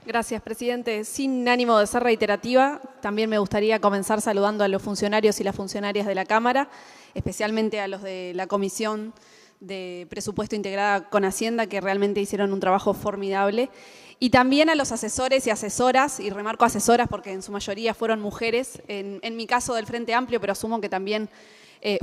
Gracias, presidente. Sin ánimo de ser reiterativa, también me gustaría comenzar saludando a los funcionarios y las funcionarias de la Cámara, especialmente a los de la Comisión de Presupuesto integrada con Hacienda, que realmente hicieron un trabajo formidable, y también a los asesores y asesoras, y remarco asesoras porque en su mayoría fueron mujeres, en mi caso del Frente Amplio, pero asumo que también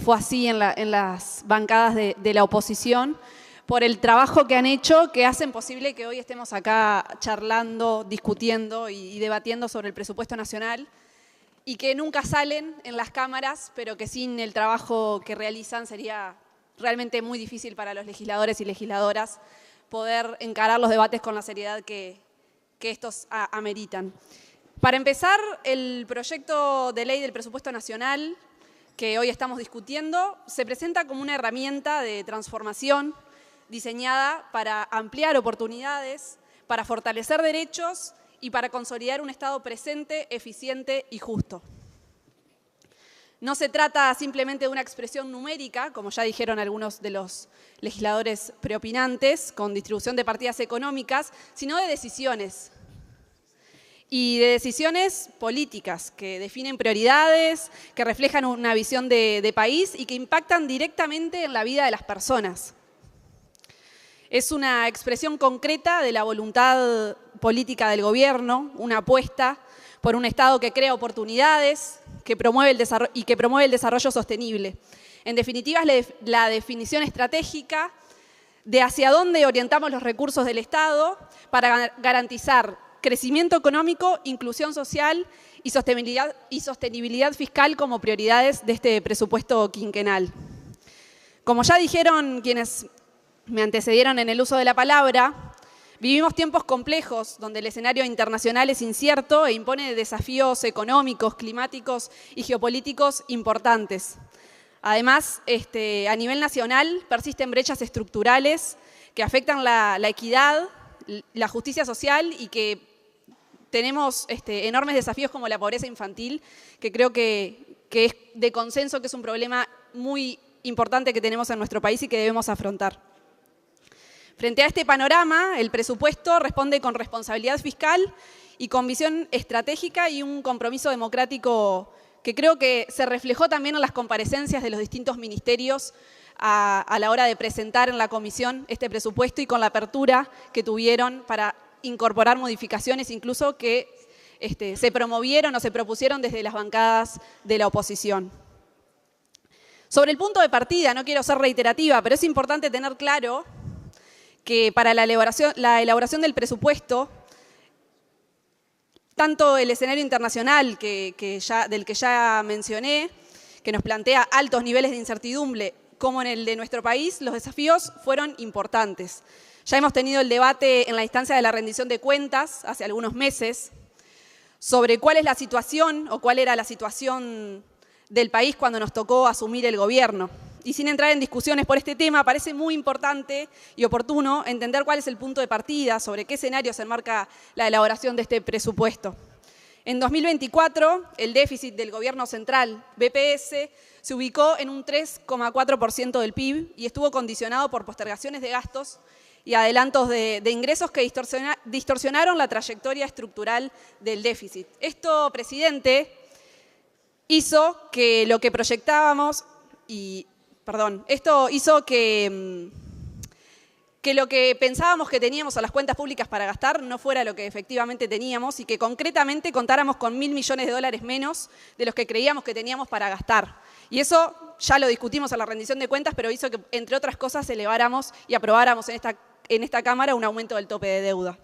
fue así en las bancadas de la oposición, por el trabajo que han hecho, que hacen posible que hoy estemos acá charlando, discutiendo y debatiendo sobre el presupuesto nacional, y que nunca salen en las cámaras, pero que sin el trabajo que realizan sería realmente muy difícil para los legisladores y legisladoras poder encarar los debates con la seriedad que estos ameritan. Para empezar, el proyecto de ley del presupuesto nacional que hoy estamos discutiendo se presenta como una herramienta de transformación diseñada para ampliar oportunidades, para fortalecer derechos y para consolidar un Estado presente, eficiente y justo. No se trata simplemente de una expresión numérica, como ya dijeron algunos de los legisladores preopinantes, con distribución de partidas económicas, sino de decisiones. Y de decisiones políticas que definen prioridades, que reflejan una visión de país y que impactan directamente en la vida de las personas. Es una expresión concreta de la voluntad política del gobierno, una apuesta por un Estado que crea oportunidades que promueve el desarrollo sostenible. En definitiva, es la definición estratégica de hacia dónde orientamos los recursos del Estado para garantizar crecimiento económico, inclusión social y sostenibilidad fiscal como prioridades de este presupuesto quinquenal. Como ya dijeron quienes me antecedieron en el uso de la palabra, vivimos tiempos complejos donde el escenario internacional es incierto e impone desafíos económicos, climáticos y geopolíticos importantes. Además, a nivel nacional persisten brechas estructurales que afectan la equidad, la justicia social y que tenemos enormes desafíos como la pobreza infantil, que creo que es de consenso que es un problema muy importante que tenemos en nuestro país y que debemos afrontar. Frente a este panorama, el presupuesto responde con responsabilidad fiscal y con visión estratégica y un compromiso democrático que creo que se reflejó también en las comparecencias de los distintos ministerios a la hora de presentar en la comisión este presupuesto y con la apertura que tuvieron para incorporar modificaciones incluso que se promovieron o se propusieron desde las bancadas de la oposición. Sobre el punto de partida, no quiero ser reiterativa, pero es importante tener claro que para la elaboración del presupuesto, tanto el escenario internacional del que ya mencioné, que nos plantea altos niveles de incertidumbre, como en el de nuestro país, los desafíos fueron importantes. Ya hemos tenido el debate en la instancia de la rendición de cuentas hace algunos meses sobre cuál es la situación o cuál era la situación del país cuando nos tocó asumir el gobierno. Y sin entrar en discusiones por este tema, parece muy importante y oportuno entender cuál es el punto de partida, sobre qué escenario se enmarca la elaboración de este presupuesto. En 2024, el déficit del gobierno central, BPS, se ubicó en un 3,4% del PIB y estuvo condicionado por postergaciones de gastos y adelantos de ingresos que distorsionaron la trayectoria estructural del déficit. Esto, presidente, hizo que lo que proyectábamos que lo que pensábamos que teníamos a las cuentas públicas para gastar no fuera lo que efectivamente teníamos y que concretamente contáramos con $1.000 millones menos de los que creíamos que teníamos para gastar. Y eso ya lo discutimos en la rendición de cuentas, pero hizo que, entre otras cosas, eleváramos y aprobáramos en esta Cámara un aumento del tope de deuda.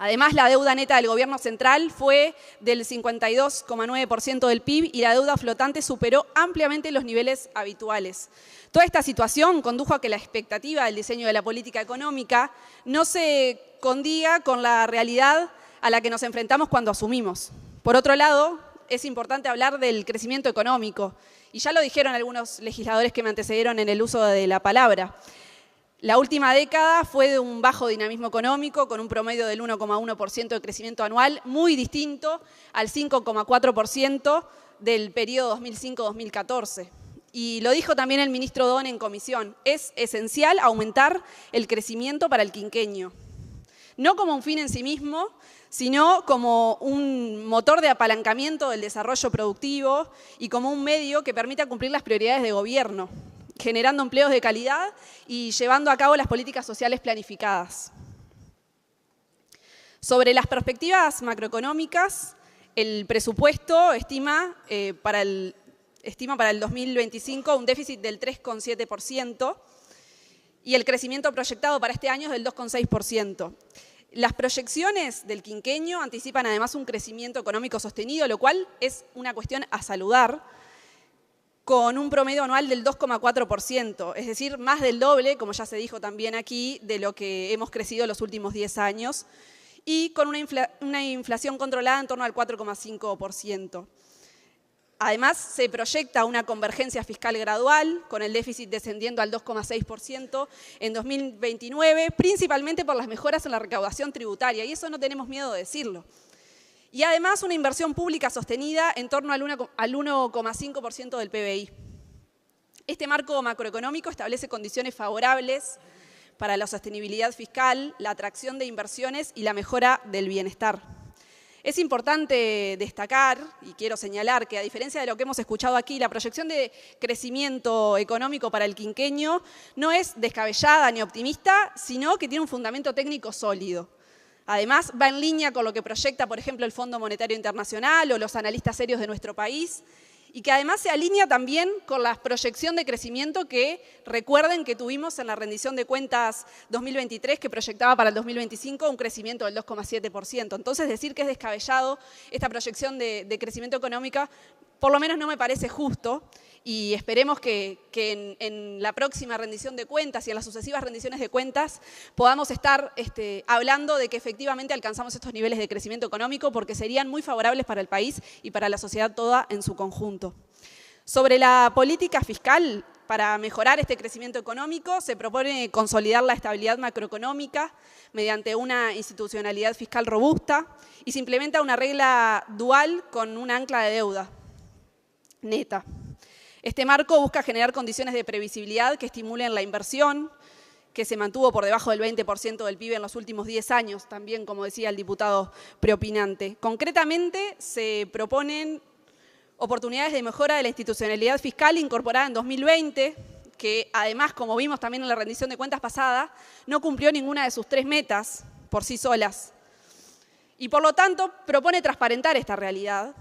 Además, la deuda neta del gobierno central fue del 52,9% del PIB y la deuda flotante superó ampliamente los niveles habituales. Toda esta situación condujo a que la expectativa del diseño de la política económica no se condiga con la realidad a la que nos enfrentamos cuando asumimos. Por otro lado, es importante hablar del crecimiento económico, y ya lo dijeron algunos legisladores que me antecedieron en el uso de la palabra. La última década fue de un bajo dinamismo económico, con un promedio del 1,1% de crecimiento anual, muy distinto al 5,4% del periodo 2005-2014. Y lo dijo también el ministro Don en comisión, es esencial aumentar el crecimiento para el quinquenio. no como un fin en sí mismo, sino como un motor de apalancamiento del desarrollo productivo y como un medio que permita cumplir las prioridades de gobierno, generando empleos de calidad y llevando a cabo las políticas sociales planificadas. Sobre las perspectivas macroeconómicas, el presupuesto estima para el 2025 un déficit del 3,7% y el crecimiento proyectado para este año es del 2,6%. Las proyecciones del quinquenio anticipan además un crecimiento económico sostenido, lo cual es una cuestión a saludar, con un promedio anual del 2,4%, es decir, más del doble, como ya se dijo también aquí, de lo que hemos crecido los últimos 10 años, y con una inflación controlada en torno al 4,5%. Además, se proyecta una convergencia fiscal gradual, con el déficit descendiendo al 2,6% en 2029, principalmente por las mejoras en la recaudación tributaria, y eso no tenemos miedo de decirlo. Y además una inversión pública sostenida en torno al 1,5% del PBI. Este marco macroeconómico establece condiciones favorables para la sostenibilidad fiscal, la atracción de inversiones y la mejora del bienestar. Es importante destacar, y quiero señalar, que a diferencia de lo que hemos escuchado aquí, la proyección de crecimiento económico para el quinquenio no es descabellada ni optimista, sino que tiene un fundamento técnico sólido. Además, va en línea con lo que proyecta, por ejemplo, el Fondo Monetario Internacional o los analistas serios de nuestro país, y que además se alinea también con la proyección de crecimiento que recuerden que tuvimos en la rendición de cuentas 2023, que proyectaba para el 2025 un crecimiento del 2,7%. Entonces, decir que es descabellado esta proyección de crecimiento económico, por lo menos no me parece justo, y esperemos que en la próxima rendición de cuentas y en las sucesivas rendiciones de cuentas podamos estar hablando de que efectivamente alcanzamos estos niveles de crecimiento económico, porque serían muy favorables para el país y para la sociedad toda en su conjunto. Sobre la política fiscal, para mejorar este crecimiento económico, se propone consolidar la estabilidad macroeconómica mediante una institucionalidad fiscal robusta y se implementa una regla dual con un ancla de deuda neta. Este marco busca generar condiciones de previsibilidad que estimulen la inversión, que se mantuvo por debajo del 20% del PIB en los últimos 10 años, también como decía el diputado preopinante. Concretamente, se proponen oportunidades de mejora de la institucionalidad fiscal incorporada en 2020, que además, como vimos también en la rendición de cuentas pasada, no cumplió ninguna de sus 3 metas por sí solas. Y por lo tanto, propone transparentar esta realidad.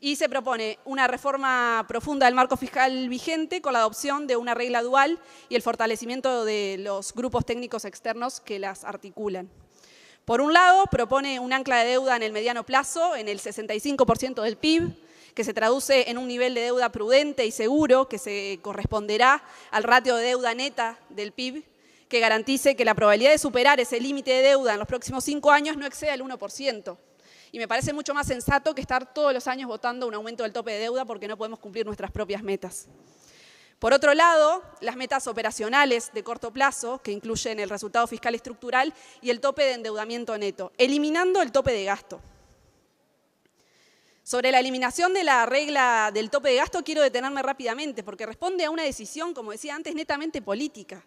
Y se propone una reforma profunda del marco fiscal vigente con la adopción de una regla dual y el fortalecimiento de los grupos técnicos externos que las articulan. Por un lado, propone un ancla de deuda en el mediano plazo, en el 65% del PIB, que se traduce en un nivel de deuda prudente y seguro que se corresponderá al ratio de deuda neta del PIB, que garantice que la probabilidad de superar ese límite de deuda en los próximos 5 años no exceda el 1%. Y me parece mucho más sensato que estar todos los años votando un aumento del tope de deuda porque no podemos cumplir nuestras propias metas. Por otro lado, las metas operacionales de corto plazo, que incluyen el resultado fiscal estructural y el tope de endeudamiento neto, eliminando el tope de gasto. Sobre la eliminación de la regla del tope de gasto quiero detenerme rápidamente porque responde a una decisión, como decía antes, netamente política,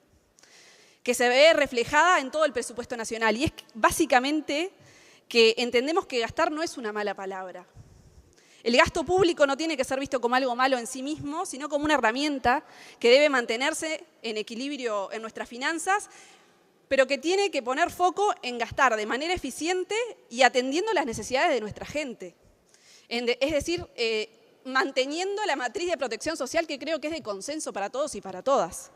que se ve reflejada en todo el presupuesto nacional y es básicamente que entendemos que gastar no es una mala palabra. El gasto público no tiene que ser visto como algo malo en sí mismo, sino como una herramienta que debe mantenerse en equilibrio en nuestras finanzas, pero que tiene que poner foco en gastar de manera eficiente y atendiendo las necesidades de nuestra gente. Es decir, manteniendo la matriz de protección social que creo que es de consenso para todos y para todas.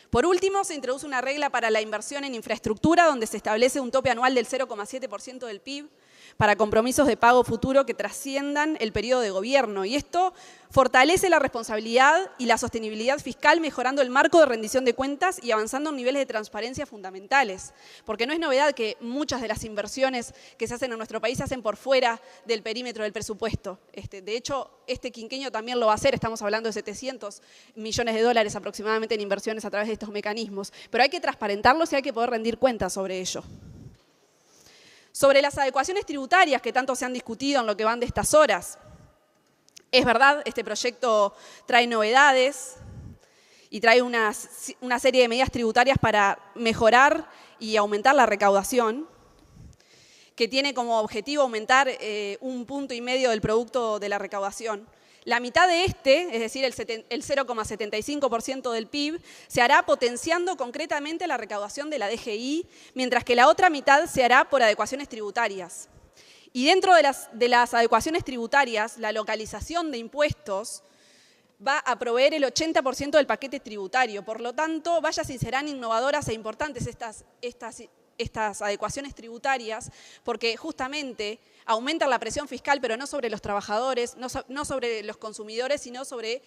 Por último, se introduce una regla para la inversión en infraestructura donde se establece un tope anual del 0,7% del PIB para compromisos de pago futuro que trasciendan el periodo de gobierno. Y esto fortalece la responsabilidad y la sostenibilidad fiscal, mejorando el marco de rendición de cuentas y avanzando en niveles de transparencia fundamentales. Porque no es novedad que muchas de las inversiones que se hacen en nuestro país se hacen por fuera del perímetro del presupuesto. De hecho, este quinquenio también lo va a hacer. Estamos hablando de 700 millones de dólares aproximadamente en inversiones a través de estos mecanismos. Pero hay que transparentarlos y hay que poder rendir cuentas sobre ello. Sobre las adecuaciones tributarias que tanto se han discutido en lo que van de estas horas. Es verdad, este proyecto trae novedades y trae una serie de medidas tributarias para mejorar y aumentar la recaudación, que tiene como objetivo aumentar 1,5 puntos del producto de la recaudación. La mitad de es decir, el 0,75% del PIB, se hará potenciando concretamente la recaudación de la DGI, mientras que la otra mitad se hará por adecuaciones tributarias. Y dentro de las adecuaciones tributarias, la localización de impuestos va a proveer el 80% del paquete tributario. Por lo tanto, vaya si serán innovadoras e importantes estas adecuaciones tributarias, porque justamente aumentan la presión fiscal, pero no sobre los trabajadores, no sobre los consumidores, sino sobre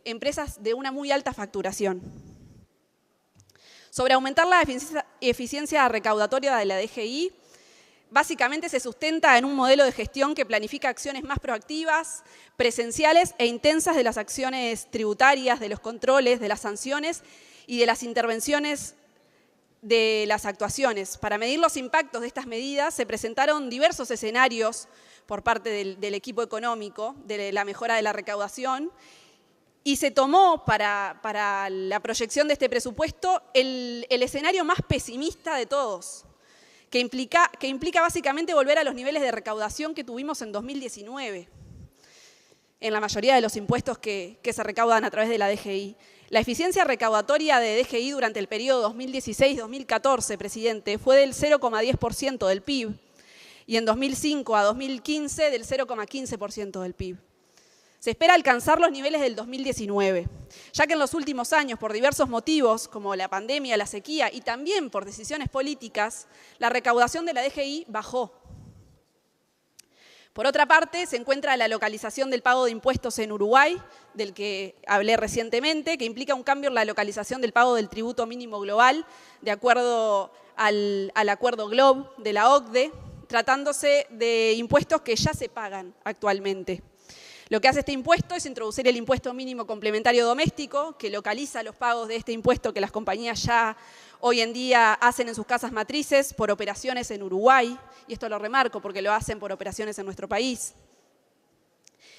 empresas de una muy alta facturación. Sobre aumentar la eficiencia recaudatoria de la DGI, básicamente se sustenta en un modelo de gestión que planifica acciones más proactivas, presenciales e intensas de las acciones tributarias, de los controles, de las sanciones y de las intervenciones de las actuaciones. Para medir los impactos de estas medidas se presentaron diversos escenarios por parte del equipo económico de la mejora de la recaudación y se tomó para la proyección de este presupuesto el escenario más pesimista de todos, que implica básicamente volver a los niveles de recaudación que tuvimos en 2019, en la mayoría de los impuestos que se recaudan a través de la DGI. La eficiencia recaudatoria de DGI durante el periodo 2016-2014, presidente, fue del 0,10% del PIB y en 2005 a 2015 del 0,15% del PIB. Se espera alcanzar los niveles del 2019, ya que en los últimos años, por diversos motivos, como la pandemia, la sequía y también por decisiones políticas, la recaudación de la DGI bajó. Por otra parte, se encuentra la localización del pago de impuestos en Uruguay, del que hablé recientemente, que implica un cambio en la localización del pago del tributo mínimo global, de acuerdo al acuerdo GLOBE de la OCDE, tratándose de impuestos que ya se pagan actualmente. Lo que hace este impuesto es introducir el impuesto mínimo complementario doméstico, que localiza los pagos de este impuesto que las compañías ya hoy en día hacen en sus casas matrices por operaciones en Uruguay, y esto lo remarco porque lo hacen por operaciones en nuestro país.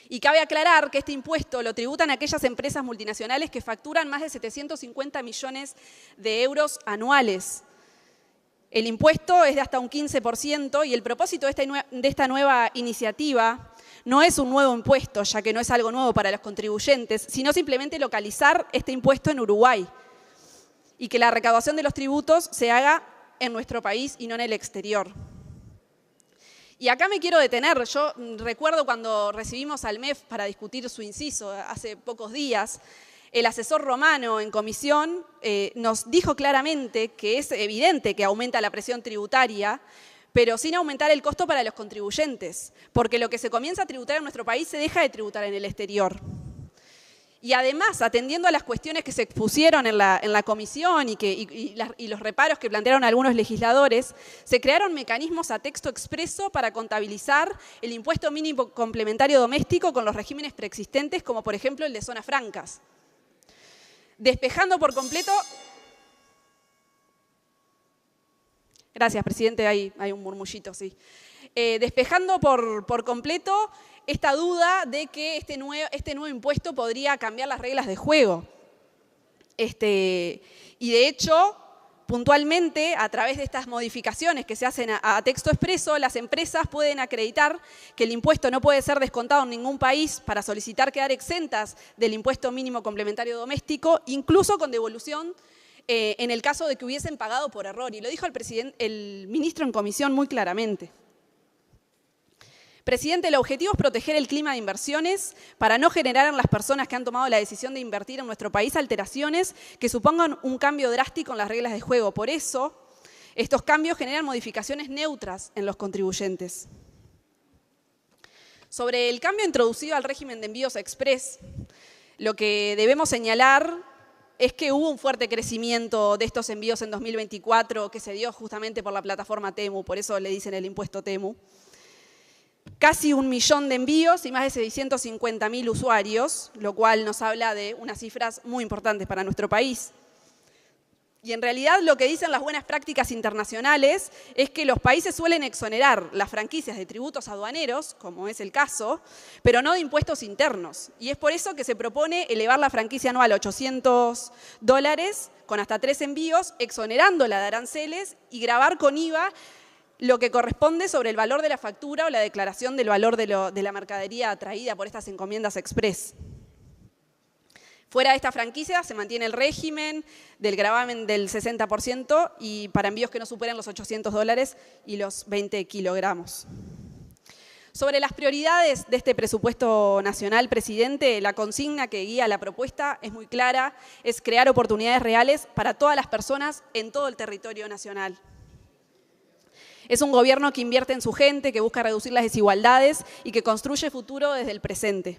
Y cabe aclarar que este impuesto lo tributan aquellas empresas multinacionales que facturan más de 750 millones de euros anuales. El impuesto es de hasta un 15% y el propósito de esta nueva iniciativa no es un nuevo impuesto, ya que no es algo nuevo para los contribuyentes, sino simplemente localizar este impuesto en Uruguay y que la recaudación de los tributos se haga en nuestro país y no en el exterior. Y acá me quiero detener. Yo recuerdo cuando recibimos al MEF para discutir su inciso hace pocos días, el asesor Romano en comisión nos dijo claramente que es evidente que aumenta la presión tributaria, pero sin aumentar el costo para los contribuyentes, porque lo que se comienza a tributar en nuestro país se deja de tributar en el exterior. Y además, atendiendo a las cuestiones que se expusieron en la comisión y los reparos que plantearon algunos legisladores, se crearon mecanismos a texto expreso para contabilizar el impuesto mínimo complementario doméstico con los regímenes preexistentes, como por ejemplo el de zonas francas, despejando por completo. Gracias, presidente, hay un murmullito, sí. Despejando por completo esta duda de que este nuevo impuesto podría cambiar las reglas de juego. Y de hecho, puntualmente, a través de estas modificaciones que se hacen a texto expreso, las empresas pueden acreditar que el impuesto no puede ser descontado en ningún país para solicitar quedar exentas del impuesto mínimo complementario doméstico, incluso con devolución en el caso de que hubiesen pagado por error. Y lo dijo el ministro en comisión muy claramente. Presidente, el objetivo es proteger el clima de inversiones para no generar en las personas que han tomado la decisión de invertir en nuestro país alteraciones que supongan un cambio drástico en las reglas de juego. Por eso, estos cambios generan modificaciones neutras en los contribuyentes. Sobre el cambio introducido al régimen de envíos express, lo que debemos señalar es que hubo un fuerte crecimiento de estos envíos en 2024 que se dio justamente por la plataforma Temu, por eso le dicen el impuesto Temu. Casi 1 millón de envíos y más de 650.000 usuarios, lo cual nos habla de unas cifras muy importantes para nuestro país. Y en realidad lo que dicen las buenas prácticas internacionales es que los países suelen exonerar las franquicias de tributos aduaneros, como es el caso, pero no de impuestos internos. Y es por eso que se propone elevar la franquicia anual a $800 con hasta 3 envíos, exonerándola de aranceles y gravar con IVA lo que corresponde sobre el valor de la factura o la declaración del valor de la mercadería atraída por estas encomiendas express. Fuera de esta franquicia se mantiene el régimen del gravamen del 60% y para envíos que no superen los $800 y los 20 kilogramos. Sobre las prioridades de este presupuesto nacional, presidente, la consigna que guía la propuesta es muy clara, es crear oportunidades reales para todas las personas en todo el territorio nacional. Es un gobierno que invierte en su gente, que busca reducir las desigualdades y que construye futuro desde el presente.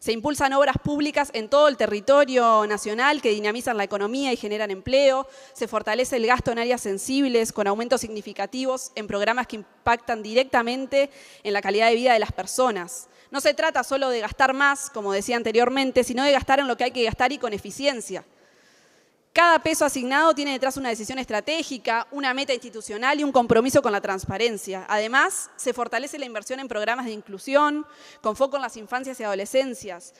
Se impulsan obras públicas en todo el territorio nacional que dinamizan la economía y generan empleo. Se fortalece el gasto en áreas sensibles con aumentos significativos en programas que impactan directamente en la calidad de vida de las personas. No se trata solo de gastar más, como decía anteriormente, sino de gastar en lo que hay que gastar y con eficiencia. Cada peso asignado tiene detrás una decisión estratégica, una meta institucional y un compromiso con la transparencia. Además, se fortalece la inversión en programas de inclusión, con foco en las infancias y adolescencias.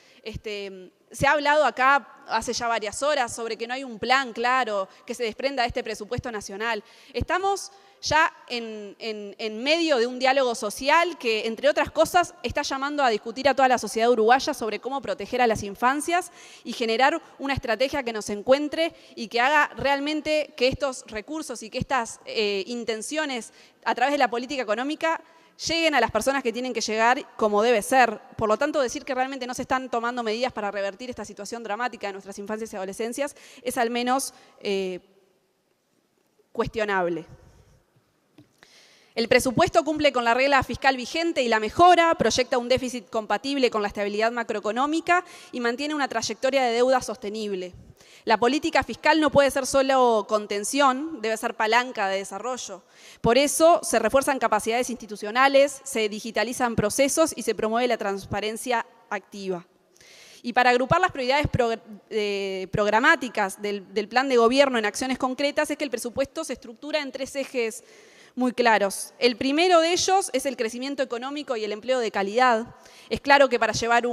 Se ha hablado acá hace ya varias horas sobre que no hay un plan claro que se desprenda de este presupuesto nacional. Estamos ya en medio de un diálogo social que, entre otras cosas, está llamando a discutir a toda la sociedad uruguaya sobre cómo proteger a las infancias y generar una estrategia que nos encuentre y que haga realmente que estos recursos y que estas intenciones a través de la política económica lleguen a las personas que tienen que llegar como debe ser. Por lo tanto, decir que realmente no se están tomando medidas para revertir esta situación dramática de nuestras infancias y adolescencias es al menos cuestionable. El presupuesto cumple con la regla fiscal vigente y la mejora, proyecta un déficit compatible con la estabilidad macroeconómica y mantiene una trayectoria de deuda sostenible. La política fiscal no puede ser solo contención, debe ser palanca de desarrollo. Por eso se refuerzan capacidades institucionales, se digitalizan procesos y se promueve la transparencia activa. Y para agrupar las prioridades programáticas del plan de gobierno en acciones concretas es que el presupuesto se estructura en 3 ejes muy claros. El primero de ellos es el crecimiento económico y el empleo de calidad. Es claro que para llevar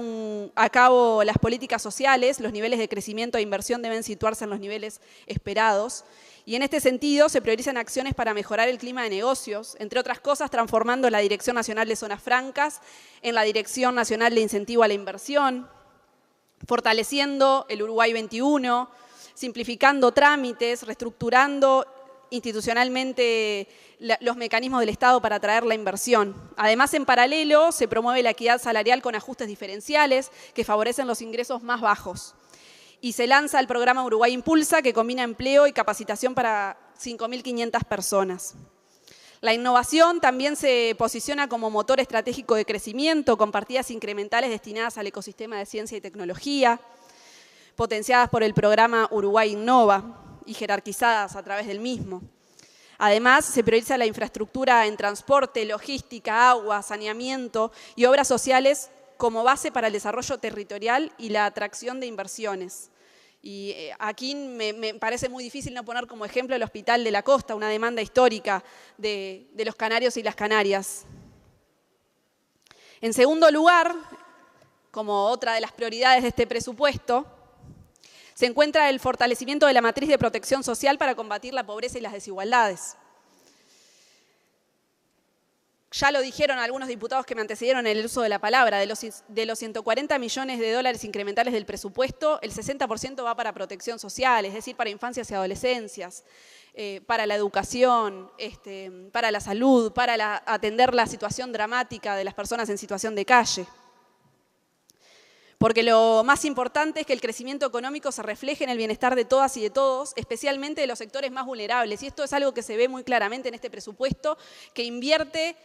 a cabo las políticas sociales, los niveles de crecimiento e inversión deben situarse en los niveles esperados. Y en este sentido se priorizan acciones para mejorar el clima de negocios, entre otras cosas transformando la Dirección Nacional de Zonas Francas en la Dirección Nacional de Incentivo a la Inversión, fortaleciendo el Uruguay 21, simplificando trámites, reestructurando institucionalmente los mecanismos del Estado para atraer la inversión. Además, en paralelo, se promueve la equidad salarial con ajustes diferenciales que favorecen los ingresos más bajos. Y se lanza el programa Uruguay Impulsa, que combina empleo y capacitación para 5.500 personas. La innovación también se posiciona como motor estratégico de crecimiento, con partidas incrementales destinadas al ecosistema de ciencia y tecnología, potenciadas por el programa Uruguay Innova y jerarquizadas a través del mismo. Además, se prioriza la infraestructura en transporte, logística, agua, saneamiento y obras sociales como base para el desarrollo territorial y la atracción de inversiones. Y aquí me parece muy difícil no poner como ejemplo el Hospital de la Costa, una demanda histórica de los canarios y las canarias. En segundo lugar, como otra de las prioridades de este presupuesto, se encuentra el fortalecimiento de la matriz de protección social para combatir la pobreza y las desigualdades. Ya lo dijeron algunos diputados que me antecedieron en el uso de la palabra, de los $140 millones incrementales del presupuesto, el 60% va para protección social, es decir, para infancias y adolescencias, para la educación, para la salud, para atender la situación dramática de las personas en situación de calle. Porque lo más importante es que el crecimiento económico se refleje en el bienestar de todas y de todos, especialmente de los sectores más vulnerables. Y esto es algo que se ve muy claramente en este presupuesto, que invierte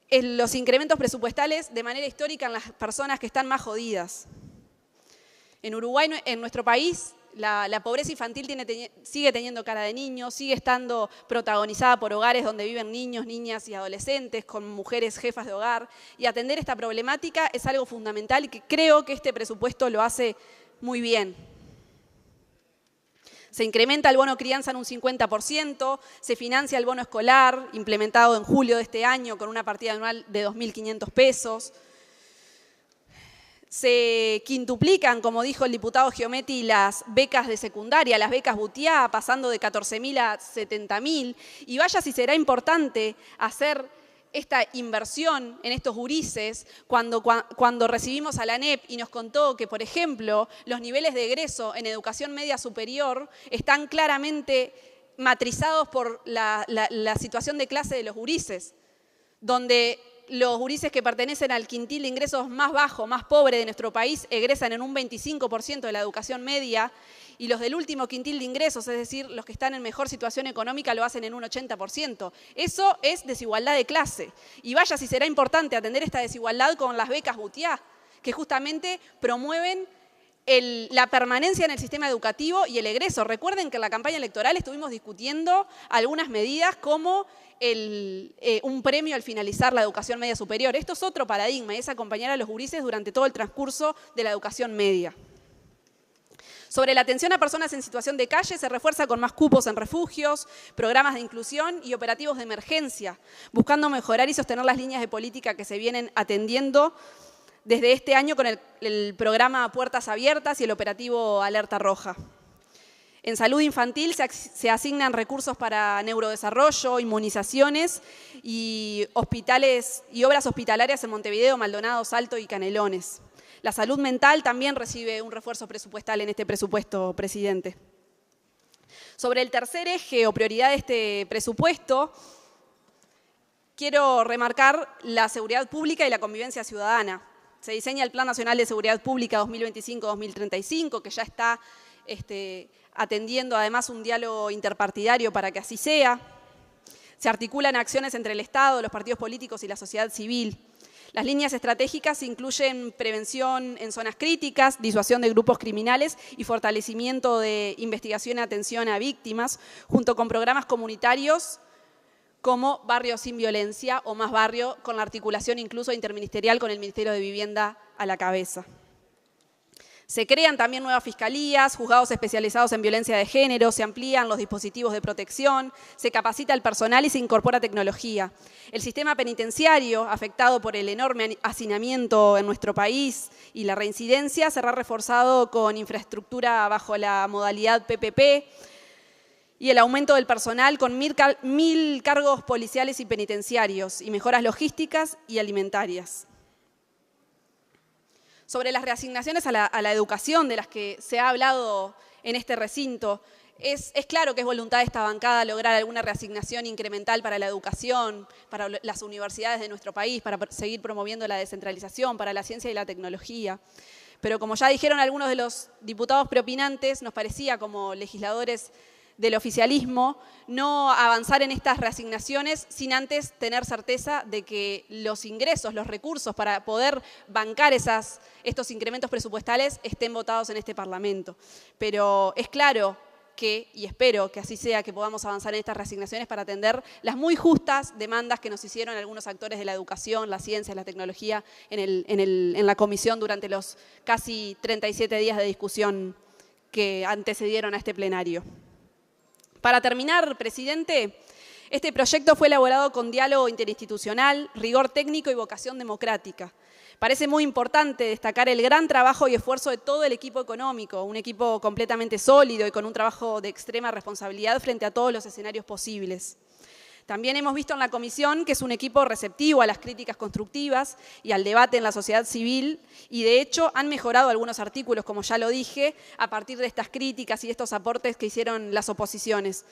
en los incrementos presupuestales de manera histórica en las personas que están más jodidas. En Uruguay, en nuestro país, la pobreza infantil sigue teniendo cara de niño, sigue estando protagonizada por hogares donde viven niños, niñas y adolescentes, con mujeres jefas de hogar. Y atender esta problemática es algo fundamental y que creo que este presupuesto lo hace muy bien. Se incrementa el bono crianza en un 50%, se financia el bono escolar, implementado en julio de este año con una partida anual de 2.500 pesos. Se quintuplican, como dijo el diputado Giometti, las becas de secundaria, las becas Butiá, pasando de 14.000 a 70.000. Y vaya si será importante hacer esta inversión en estos gurises cuando recibimos a la ANEP y nos contó que, por ejemplo, los niveles de egreso en educación media superior están claramente matrizados por la situación de clase de los gurises, donde los gurises que pertenecen al quintil de ingresos más bajo, más pobre de nuestro país, egresan en un 25% de la educación media, y los del último quintil de ingresos, es decir, los que están en mejor situación económica, lo hacen en un 80%. Eso es desigualdad de clase. Y vaya si será importante atender esta desigualdad con las becas Butiá, que justamente promueven la permanencia en el sistema educativo y el egreso. Recuerden que en la campaña electoral estuvimos discutiendo algunas medidas como un premio al finalizar la educación media superior. Esto es otro paradigma, es acompañar a los gurises durante todo el transcurso de la educación media. Sobre la atención a personas en situación de calle, se refuerza con más cupos en refugios, programas de inclusión y operativos de emergencia, buscando mejorar y sostener las líneas de política que se vienen atendiendo desde este año con el programa Puertas Abiertas y el operativo Alerta Roja. En salud infantil se asignan recursos para neurodesarrollo, inmunizaciones y hospitales y obras hospitalarias en Montevideo, Maldonado, Salto y Canelones. La salud mental también recibe un refuerzo presupuestal en este presupuesto, presidente. Sobre el tercer eje o prioridad de este presupuesto, quiero remarcar la seguridad pública y la convivencia ciudadana. Se diseña el Plan Nacional de Seguridad Pública 2025-2035, que ya está atendiendo además un diálogo interpartidario para que así sea. Se articulan acciones entre el Estado, los partidos políticos y la sociedad civil. Las líneas estratégicas incluyen prevención en zonas críticas, disuasión de grupos criminales y fortalecimiento de investigación y atención a víctimas, junto con programas comunitarios como Barrio Sin Violencia o Más Barrio, con la articulación incluso interministerial con el Ministerio de Vivienda a la cabeza. Se crean también nuevas fiscalías, juzgados especializados en violencia de género, se amplían los dispositivos de protección, se capacita el personal y se incorpora tecnología. El sistema penitenciario, afectado por el enorme hacinamiento en nuestro país y la reincidencia, será reforzado con infraestructura bajo la modalidad PPP y el aumento del personal con 1.000 cargos policiales y penitenciarios y mejoras logísticas y alimentarias. Sobre las reasignaciones a la educación de las que se ha hablado en este recinto, es claro que es voluntad de esta bancada lograr alguna reasignación incremental para la educación, para las universidades de nuestro país, para seguir promoviendo la descentralización, para la ciencia y la tecnología. Pero como ya dijeron algunos de los diputados preopinantes, nos parecía como legisladores del oficialismo no avanzar en estas reasignaciones sin antes tener certeza de que los ingresos, los recursos para poder bancar estos incrementos presupuestales estén votados en este Parlamento. Pero es claro que, y espero que así sea, que podamos avanzar en estas reasignaciones para atender las muy justas demandas que nos hicieron algunos actores de la educación, la ciencia, la tecnología en la comisión durante los casi 37 días de discusión que antecedieron a este plenario. Para terminar, presidente, este proyecto fue elaborado con diálogo interinstitucional, rigor técnico y vocación democrática. Parece muy importante destacar el gran trabajo y esfuerzo de todo el equipo económico, un equipo completamente sólido y con un trabajo de extrema responsabilidad frente a todos los escenarios posibles. También hemos visto en la comisión que es un equipo receptivo a las críticas constructivas y al debate en la sociedad civil y de hecho han mejorado algunos artículos, como ya lo dije, a partir de estas críticas y estos aportes que hicieron las oposiciones,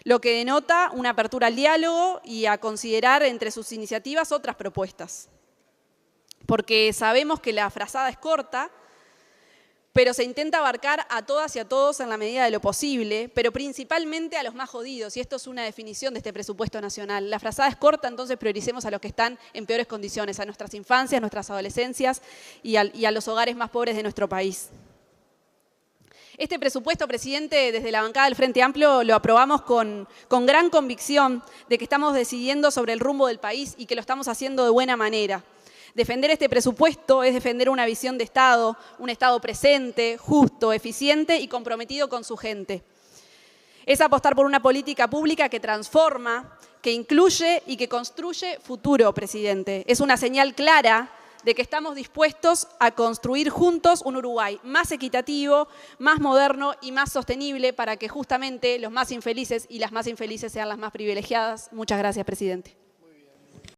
lo que denota una apertura al diálogo y a considerar entre sus iniciativas otras propuestas. Porque sabemos que la frazada es corta, pero se intenta abarcar a todas y a todos en la medida de lo posible, pero principalmente a los más jodidos, y esto es una definición de este presupuesto nacional. La frazada es corta, entonces prioricemos a los que están en peores condiciones, a nuestras infancias, nuestras adolescencias y a los hogares más pobres de nuestro país. Este presupuesto, presidente, desde la bancada del Frente Amplio lo aprobamos con gran convicción de que estamos decidiendo sobre el rumbo del país y que lo estamos haciendo de buena manera. Defender este presupuesto es defender una visión de Estado, un Estado presente, justo, eficiente y comprometido con su gente. Es apostar por una política pública que transforma, que incluye y que construye futuro, presidente. Es una señal clara de que estamos dispuestos a construir juntos un Uruguay más equitativo, más moderno y más sostenible para que justamente los más infelices y las más infelices sean las más privilegiadas. Muchas gracias, presidente.